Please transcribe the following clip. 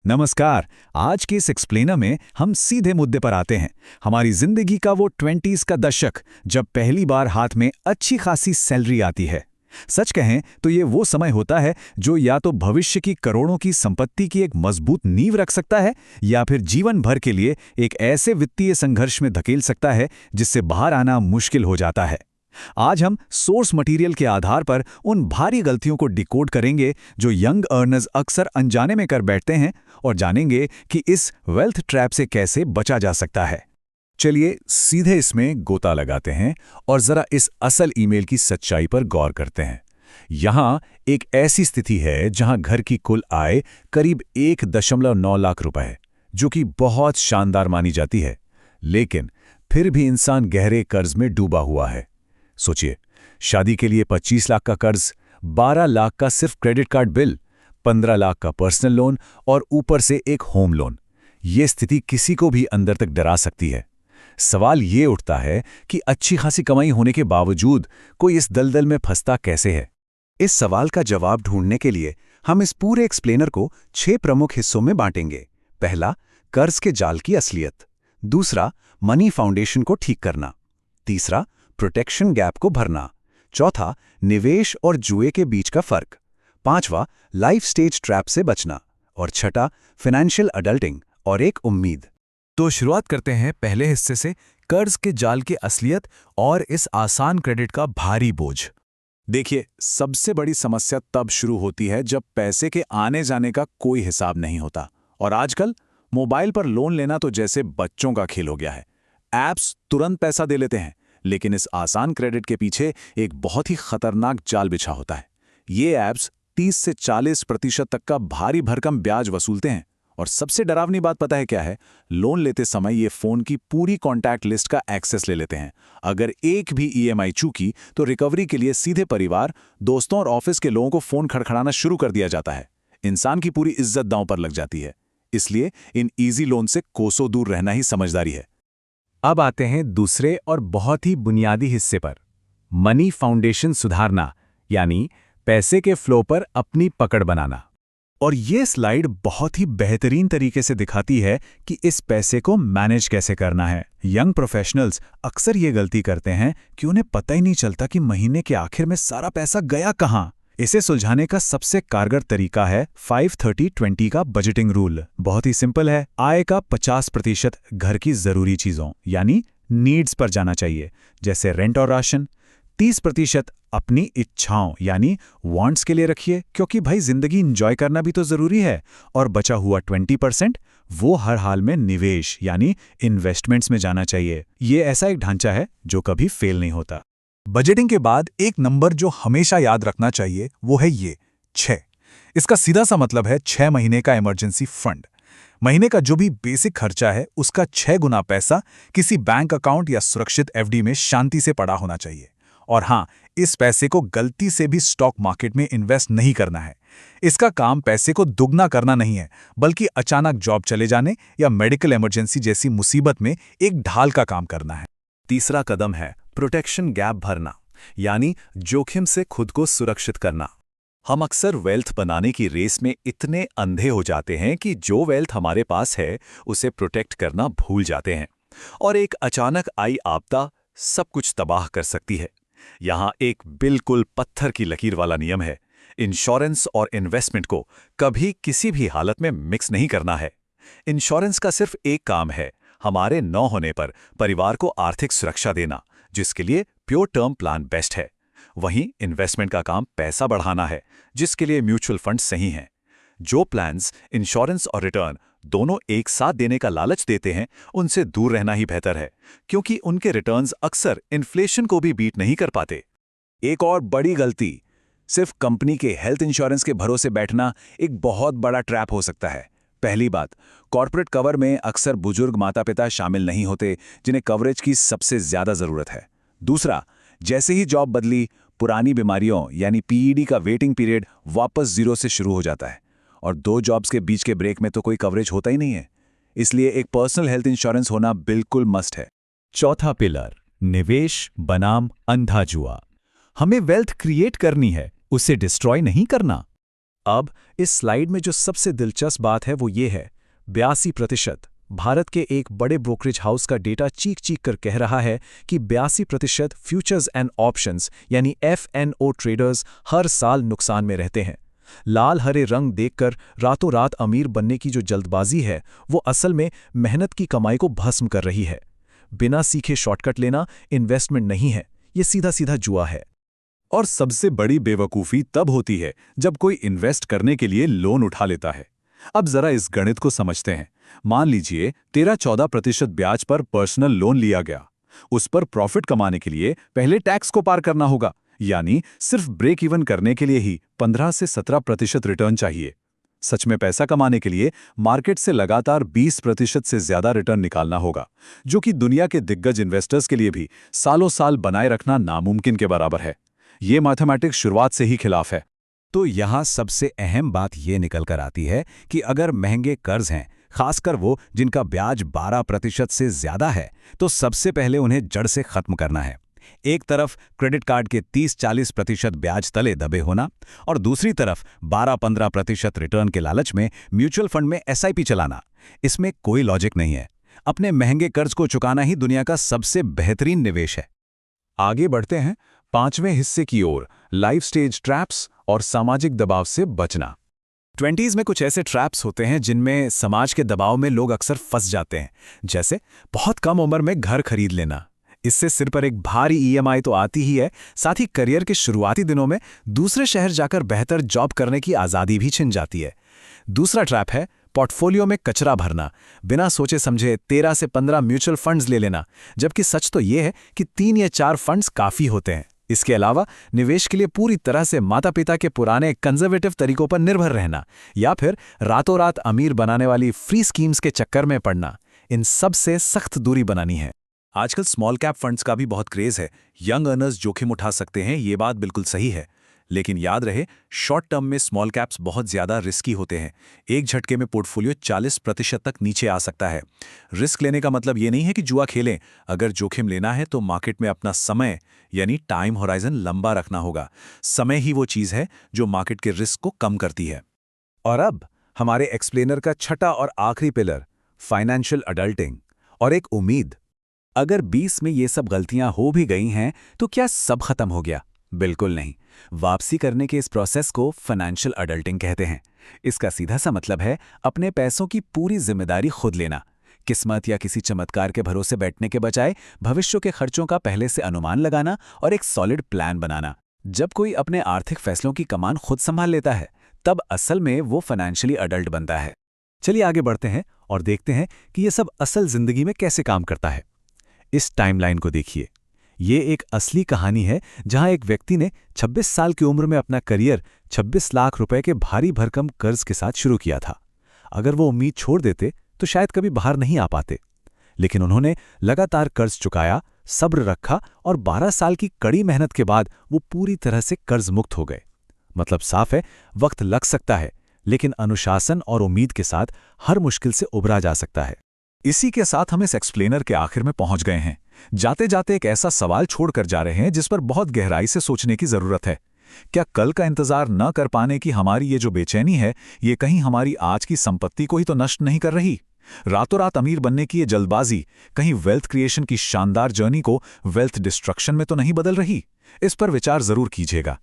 नमस्कार। आज के इस एक्सप्लेनर में हम सीधे मुद्दे पर आते हैं। हमारी जिंदगी का वो 20s का दशक, जब पहली बार हाथ में अच्छी खासी सैलरी आती है। सच कहें तो ये वो समय होता है जो या तो भविष्य की करोड़ों की संपत्ति की एक मजबूत नींव रख सकता है, या फिर जीवन भर के लिए एक ऐसे वित्तीय संघर्ष में धकेल सकता है जिससे बाहर आना मुश्किल हो जाता है। आज हम सोर्स मटेरियल के आधार पर उन भारी गलतियों को डिकोड करेंगे जो यंग अर्नर्स अक्सर अनजाने में कर बैठते हैं, और जानेंगे कि इस वेल्थ ट्रैप से कैसे बचा जा सकता है। चलिए सीधे इसमें गोता लगाते हैं और जरा इस असल ईमेल की सच्चाई पर गौर करते हैं। यहाँ एक ऐसी स्थिति है जहां घर की कुल आय करीब 1.9 लाख रुपए है, जो कि बहुत शानदार मानी जाती है, लेकिन फिर भी इंसान गहरे कर्ज में डूबा हुआ है। सोचिए, शादी के लिए 25 लाख का कर्ज, 12 लाख का सिर्फ क्रेडिट कार्ड बिल, 15 लाख का पर्सनल लोन और ऊपर से एक होम लोन। ये स्थिति किसी को भी अंदर तक डरा सकती है। सवाल ये उठता है कि अच्छी खासी कमाई होने के बावजूद कोई इस दलदल में फंसता कैसे है। इस सवाल का जवाब ढूंढने के लिए हम इस पूरे एक्सप्लेनर को 6 प्रमुख हिस्सों में बांटेंगे। पहला, कर्ज के जाल की असलियत। दूसरा, मनी फाउंडेशन को ठीक करना। तीसरा, प्रोटेक्शन गैप को भरना। चौथा, निवेश और जुए के बीच का फर्क। पांचवा, लाइफ स्टेज ट्रैप से बचना। और छठा, फाइनेंशियल अडल्टिंग और एक उम्मीद। तो शुरुआत करते हैं पहले हिस्से से, कर्ज के जाल की असलियत और इस आसान क्रेडिट का भारी बोझ। देखिए, सबसे बड़ी समस्या तब शुरू होती है जब पैसे के आने जाने का कोई हिसाब नहीं होता। और आजकल मोबाइल पर लोन लेना तो जैसे बच्चों का खेल हो गया है। ऐप्स तुरंत पैसा दे लेते हैं, लेकिन इस आसान क्रेडिट के पीछे एक बहुत ही खतरनाक जाल बिछा होता है। ये ऐप्स 30 से 40% तक का भारी भरकम ब्याज वसूलते हैं। और सबसे डरावनी बात पता है क्या है? लोन लेते समय ये फोन की पूरी कॉन्टैक्ट लिस्ट का एक्सेस ले लेते हैं। अगर एक भी ईएमआई चूकी तो रिकवरी के लिए सीधे परिवार, दोस्तों और ऑफिस के लोगों को फोन खड़खड़ाना शुरू कर दिया जाता है। इंसान की पूरी इज्जत दांव पर लग जाती है। इसलिए इन इजी लोन से कोसों दूर रहना ही समझदारी है। अब आते हैं दूसरे और बहुत ही बुनियादी हिस्से पर, मनी फाउंडेशन सुधारना, यानी पैसे के फ्लो पर अपनी पकड़ बनाना। और ये स्लाइड बहुत ही बेहतरीन तरीके से दिखाती है कि इस पैसे को मैनेज कैसे करना है। यंग प्रोफेशनल्स अक्सर ये गलती करते हैं कि उन्हें पता ही नहीं चलता कि महीने के आखिर में सारा पैसा गया कहाँ। इसे सुलझाने का सबसे कारगर तरीका है 5-30-20 का बजटिंग रूल। बहुत ही सिंपल है। आय का 50% घर की जरूरी चीजों यानी नीड्स पर जाना चाहिए, जैसे रेंट और राशन। 30% अपनी इच्छाओं यानी वांट्स के लिए रखिए, क्योंकि भाई जिंदगी एंजॉय करना भी तो जरूरी है। और बचा हुआ 20% वो हर हाल में निवेश यानी इन्वेस्टमेंट्स में जाना चाहिए। ये ऐसा एक ढांचा है जो कभी फेल नहीं होता। बजटिंग के बाद एक नंबर जो हमेशा याद रखना चाहिए वो है ये 6। इसका सीधा सा मतलब है 6 महीने का इमरजेंसी फंड। महीने का जो भी बेसिक खर्चा है उसका 6 गुना पैसा किसी बैंक अकाउंट या सुरक्षित एफडी में शांति से पड़ा होना चाहिए। और हाँ, इस पैसे को गलती से भी स्टॉक मार्केट में इन्वेस्ट नहीं करना है। इसका काम पैसे को दुगना करना नहीं है, बल्कि अचानक जॉब चले जाने या मेडिकल इमरजेंसी जैसी मुसीबत में एक ढाल का काम करना है। तीसरा कदम है प्रोटेक्शन गैप भरना, यानी जोखिम से खुद को सुरक्षित करना। हम अक्सर वेल्थ बनाने की रेस में इतने अंधे हो जाते हैं कि जो वेल्थ हमारे पास है उसे प्रोटेक्ट करना भूल जाते हैं, और एक अचानक आई आपदा सब कुछ तबाह कर सकती है। यहाँ एक बिल्कुल पत्थर की लकीर वाला नियम है। इंश्योरेंस और इन्वेस्टमेंट को कभी किसी भी हालत में मिक्स नहीं करना है। इंश्योरेंस का सिर्फ एक काम है, हमारे न होने पर परिवार को आर्थिक सुरक्षा देना, जिसके लिए प्योर टर्म प्लान बेस्ट है। वहीं इन्वेस्टमेंट का काम पैसा बढ़ाना है, जिसके लिए म्यूचुअल फंड सही हैं। जो प्लान्स इंश्योरेंस और रिटर्न दोनों एक साथ देने का लालच देते हैं, उनसे दूर रहना ही बेहतर है, क्योंकि उनके रिटर्न्स अक्सर इन्फ्लेशन को भी बीट नहीं कर पाते। एक और बड़ी गलती, सिर्फ कंपनी के हेल्थ इंश्योरेंस के भरोसे बैठना एक बहुत बड़ा ट्रैप हो सकता है। पहली बात, कॉर्पोरेट कवर में अक्सर बुजुर्ग माता पिता शामिल नहीं होते जिन्हें कवरेज की सबसे ज्यादा जरूरत है। दूसरा, जैसे ही जॉब बदली, पुरानी बीमारियों यानी पीईडी का वेटिंग पीरियड वापस जीरो से शुरू हो जाता है, और 2 जॉब्स के बीच के ब्रेक में तो कोई कवरेज होता ही नहीं है। इसलिए एक पर्सनल हेल्थ इंश्योरेंस होना बिल्कुल मस्ट है। चौथा पिलर, निवेश बनाम अंधा जुआ। हमें वेल्थ क्रिएट करनी है, उसे डिस्ट्रॉय नहीं करना। अब इस स्लाइड में जो सबसे दिलचस्प बात है वो ये है, 82%। भारत के एक बड़े ब्रोकरेज हाउस का डेटा चीख चीख कर कह रहा है कि 82% फ्यूचर्स एंड ऑप्शंस यानी FNO ट्रेडर्स हर साल नुकसान में रहते हैं। लाल हरे रंग देखकर रातों रात अमीर बनने की जो जल्दबाजी है वो असल में मेहनत की कमाई को भस्म कर रही है। बिना सीखे शॉर्टकट लेना इन्वेस्टमेंट नहीं है, ये सीधा सीधा जुआ है। और सबसे बड़ी बेवकूफ़ी तब होती है जब कोई इन्वेस्ट करने के लिए लोन उठा लेता है। अब जरा इस गणित को समझते हैं। मान लीजिए 13-14% ब्याज पर पर्सनल लोन लिया गया। उस पर प्रॉफिट कमाने के लिए पहले टैक्स को पार करना होगा, यानी सिर्फ ब्रेक इवन करने के लिए ही 15 से 17% रिटर्न चाहिए। सच में पैसा कमाने के लिए मार्केट से लगातार 20% से ज्यादा रिटर्न निकालना होगा, जो कि दुनिया के दिग्गज इन्वेस्टर्स के लिए भी सालों साल बनाए रखना नामुमकिन के बराबर है। ये मैथमेटिक्स शुरुआत से ही खिलाफ है। तो यहाँ सबसे अहम बात ये निकल कर आती है कि अगर महंगे कर्ज हैं, खासकर वो जिनका ब्याज 12% से ज्यादा है, तो सबसे पहले उन्हें जड़ से खत्म करना है। एक तरफ क्रेडिट कार्ड के 30-40% ब्याज तले दबे होना और दूसरी तरफ 12-15% रिटर्न के लालच में म्यूचुअल फंड में SIP चलाना। इसमें कोई लॉजिक नहीं है। अपने महंगे कर्ज को चुकाना ही दुनिया का सबसे बेहतरीन निवेश है। आगे बढ़ते हैं 5वें हिस्से की ओर, लाइफ स्टेज ट्रैप्स और सामाजिक दबाव से बचना। 20s में कुछ ऐसे ट्रैप्स होते हैं जिनमें समाज के दबाव में लोग अक्सर फंस जाते हैं, जैसे बहुत कम उम्र में घर खरीद लेना। इससे सिर पर एक भारी EMI तो आती ही है, साथ ही करियर के शुरुआती दिनों में दूसरे शहर जाकर बेहतर जॉब करने की आज़ादी भी छिन जाती है। दूसरा ट्रैप है पोर्टफोलियो में कचरा भरना, बिना सोचे समझे 13 से 15 म्यूचुअल फंड्स ले लेना, जबकि सच तो ये है कि 3 या 4 फंड्स काफ़ी होते हैं। इसके अलावा निवेश के लिए पूरी तरह से माता पिता के पुराने कंजर्वेटिव तरीकों पर निर्भर रहना या फिर रातों रात अमीर बनाने वाली फ्री स्कीम्स के चक्कर में पड़ना, इन सब से सख्त दूरी बनानी है। आजकल स्मॉल कैप फंड्स का भी बहुत क्रेज है। यंग अर्नर्स जोखिम उठा सकते हैं, ये बात बिल्कुल सही है, लेकिन याद रहे शॉर्ट टर्म में स्मॉल कैप्स बहुत ज़्यादा रिस्की होते हैं। एक झटके में पोर्टफोलियो 40% तक नीचे आ सकता है। रिस्क लेने का मतलब ये नहीं है कि जुआ खेलें। अगर जोखिम लेना है तो मार्केट में अपना समय यानी टाइम होराइजन लंबा रखना होगा। समय ही वो चीज़ है जो मार्केट के रिस्क को कम करती है। और अब हमारे एक्सप्लेनर का छठा और आखिरी पिलर, फाइनेंशियल अडल्टिंग और एक उम्मीद। अगर 20 में ये सब गलतियां हो भी गई हैं तो क्या सब खत्म हो गया? बिल्कुल नहीं। वापसी करने के इस प्रोसेस को फाइनेंशियल अडल्टिंग कहते हैं। इसका सीधा सा मतलब है अपने पैसों की पूरी जिम्मेदारी खुद लेना। किस्मत या किसी चमत्कार के भरोसे बैठने के बजाय भविष्य के खर्चों का पहले से अनुमान लगाना और एक सॉलिड प्लान बनाना। जब कोई अपने आर्थिक फैसलों की कमान खुद संभाल लेता है, तब असल में वो फाइनेंशियली अडल्ट बनता है। चलिए आगे बढ़ते हैं और देखते हैं कि ये सब असल जिंदगी में कैसे काम करता है। इस टाइमलाइन को देखिए। ये एक असली कहानी है जहां एक व्यक्ति ने 26 साल की उम्र में अपना करियर 26 लाख रुपए के भारी भरकम कर्ज के साथ शुरू किया था। अगर वो उम्मीद छोड़ देते तो शायद कभी बाहर नहीं आ पाते, लेकिन उन्होंने लगातार कर्ज चुकाया, सब्र रखा और 12 साल की कड़ी मेहनत के बाद वो पूरी तरह से कर्ज मुक्त हो गए। मतलब साफ है, वक्त लग सकता है, लेकिन अनुशासन और उम्मीद के साथ हर मुश्किल से उबरा जा सकता है। इसी के साथ हम इस एक्सप्लेनर के आखिर में पहुंच गए हैं। जाते जाते एक ऐसा सवाल छोड़कर जा रहे हैं जिस पर बहुत गहराई से सोचने की जरूरत है। क्या कल का इंतजार न कर पाने की हमारी ये जो बेचैनी है, ये कहीं हमारी आज की संपत्ति को ही तो नष्ट नहीं कर रही? रातों रात अमीर बनने की ये जल्दबाजी कहीं वेल्थ क्रिएशन की शानदार जर्नी को वेल्थ डिस्ट्रक्शन में तो नहीं बदल रही? इस पर विचार जरूर कीजिएगा।